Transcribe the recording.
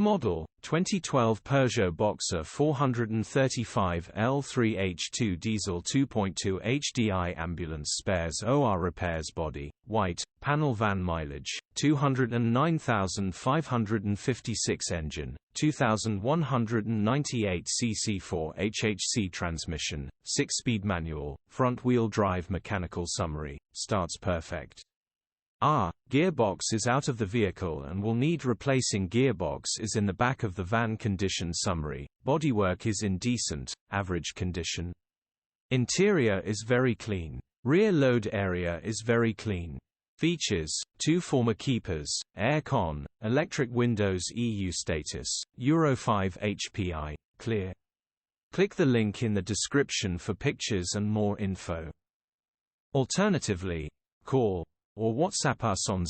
model, 2012 Peugeot Boxer 435 L3H2 diesel 2.2 HDi ambulance spares OR repairs body, white, panel van mileage, 209,556 engine, 2,198 cc 4 HHC transmission, 6-speed manual, front-wheel drive mechanical summary, starts perfect. Gearbox is out of the vehicle and will need replacing. Gearbox is in the back of the van. Condition summary, bodywork is in decent, average condition. Interior is very clean. Rear load area is very clean. Features: 2 former keepers, air con, electric windows, EU status, Euro 5 HPI, clear. Click the link in the description for pictures and more info. Alternatively, call or WhatsApp us on